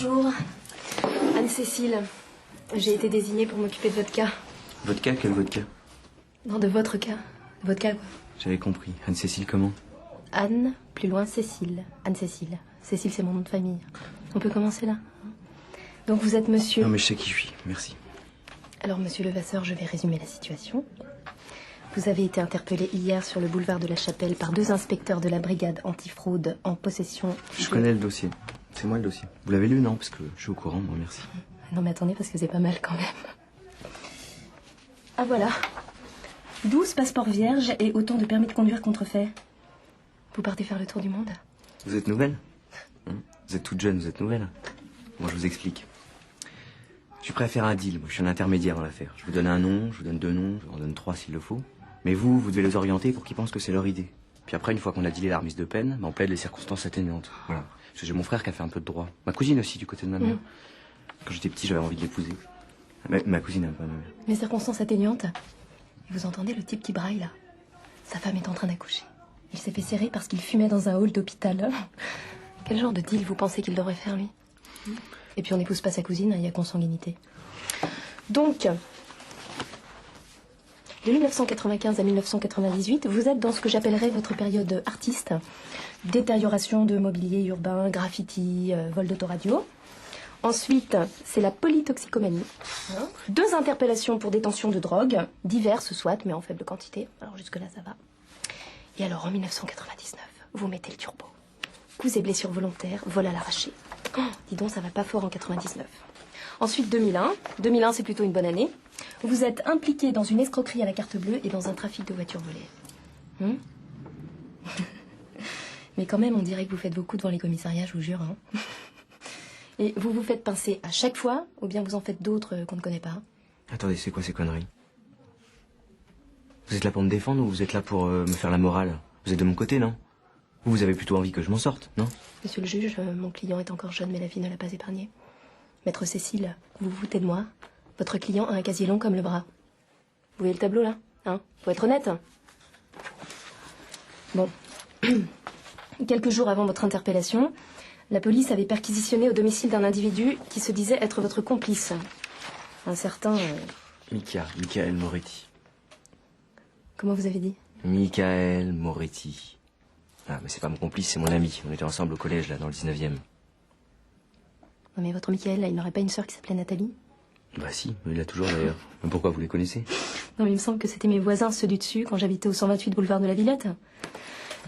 Bonjour. Anne-Cécile. J'ai été désignée pour m'occuper de votre cas. Votre cas? Quel votre cas? Non, de votre cas. De votre cas, quoi. J'avais compris. Anne-Cécile comment? Anne, plus loin Cécile. Anne-Cécile. Cécile, c'est mon nom de famille. On peut commencer là? Donc vous êtes monsieur... Non mais je sais qui je suis, merci. Alors monsieur Levasseur, je vais résumer la situation. Vous avez été interpellé hier sur le boulevard de la Chapelle par 2 inspecteurs de la brigade antifraude en possession... Je connais le dossier. C'est moi le dossier. Vous l'avez lu, non? Parce que je suis au courant, moi, merci. Non mais attendez, parce que c'est pas mal quand même. Ah voilà. 12 passeports vierges et autant de permis de conduire contrefaits. Vous partez faire le tour du monde? Vous êtes nouvelle? Vous êtes toute jeune, vous êtes nouvelle? Moi, je vous explique. Je suis prêt à faire un deal. Moi, je suis un intermédiaire dans l'affaire. Je vous donne un nom, je vous donne 2 noms, je vous en donne 3 s'il le faut. Mais vous devez les orienter pour qu'ils pensent que c'est leur idée. Puis après, une fois qu'on a dealé la remise de peine, on plaide les circonstances atténuantes. Voilà. Parce que j'ai mon frère qui a fait un peu de droit. Ma cousine aussi, du côté de ma mère. Quand j'étais petit, j'avais envie de l'épouser. Ma cousine un peu, ma mère. Les circonstances atténuantes? Vous entendez le type qui braille, là? Sa femme est en train d'accoucher. Il s'est fait serrer parce qu'il fumait dans un hall d'hôpital. Quel genre de deal vous pensez qu'il devrait faire, lui? Et puis on n'épouse pas sa cousine, il y a consanguinité. Donc, de 1995 à 1998, vous êtes dans ce que j'appellerais votre période artiste. Détérioration de mobilier urbain, graffiti, vol d'autoradio. Ensuite, c'est la polytoxicomanie. 2 interpellations pour détention de drogue, diverses soit, mais en faible quantité. Alors jusque-là, ça va. Et alors, en 1999, vous mettez le turbo. Coups et blessures volontaires, vol à l'arraché. Oh, dis donc, ça va pas fort en 99. Ensuite, 2001. 2001, c'est plutôt une bonne année. Vous êtes impliqué dans une escroquerie à la carte bleue et dans un trafic de voitures volées. Mais quand même, on dirait que vous faites vos coups devant les commissariats, je vous jure. Et vous vous faites pincer à chaque fois, ou bien vous en faites d'autres qu'on ne connaît pas? Attendez, c'est quoi ces conneries? Vous êtes là pour me défendre ou vous êtes là pour me faire la morale? Vous êtes de mon côté, non? Vous avez plutôt envie que je m'en sorte, non? Monsieur le juge, mon client est encore jeune, mais la vie ne l'a pas épargné. Maître Cécile, vous vous foutez de moi? Votre client a un casier long comme le bras. Vous voyez le tableau, là? Hein? Faut être honnête. Bon. Quelques jours avant votre interpellation, la police avait perquisitionné au domicile d'un individu qui se disait être votre complice. Un certain... Michael Moretti. Comment vous avez dit? Michael Moretti. Ah, mais c'est pas mon complice, c'est mon ami. On était ensemble au collège, là, dans le 19e. Non, mais votre Michael, là, il n'aurait pas une sœur qui s'appelait Nathalie? Bah si, il l'a toujours d'ailleurs. Mais pourquoi, vous les connaissez? Non, mais il me semble que c'était mes voisins, ceux du dessus, quand j'habitais au 128 boulevard de la Villette.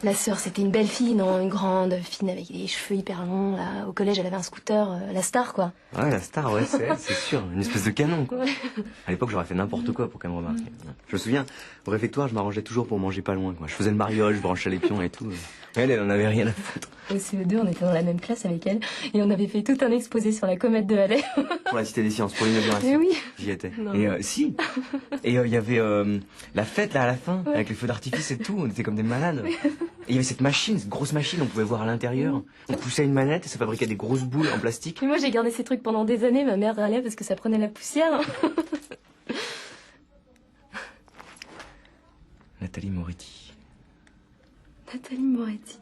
La sœur, c'était une belle fille, non? Une grande, fine, avec des cheveux hyper longs, là. Au collège, elle avait un scooter, la star, quoi. Ouais, la star, ouais, c'est elle, c'est sûr. Une espèce de canon, quoi. Ouais. À l'époque, j'aurais fait n'importe quoi pour qu'elle me remarque. Je me souviens, au réfectoire, je m'arrangeais toujours pour manger pas loin, quoi. Je faisais le mariole, je branchais les pions et tout. Elle en avait rien à foutre. Au CE2, on était dans la même classe avec elle, et on avait fait tout un exposé sur la comète de Halley. Pour la Cité des Sciences, pour l'inauguration. Mais oui. J'y étais. Non. Et si. Et il y avait la fête, là, à la fin, avec les feux d'artifice et tout. On était comme des malades. Et il y avait cette machine, cette grosse machine, on pouvait voir à l'intérieur. On poussait une manette et ça fabriquait des grosses boules en plastique. Mais moi, j'ai gardé ces trucs pendant des années. Ma mère râlait parce que ça prenait la poussière. Nathalie Moretti. Nathalie Moretti.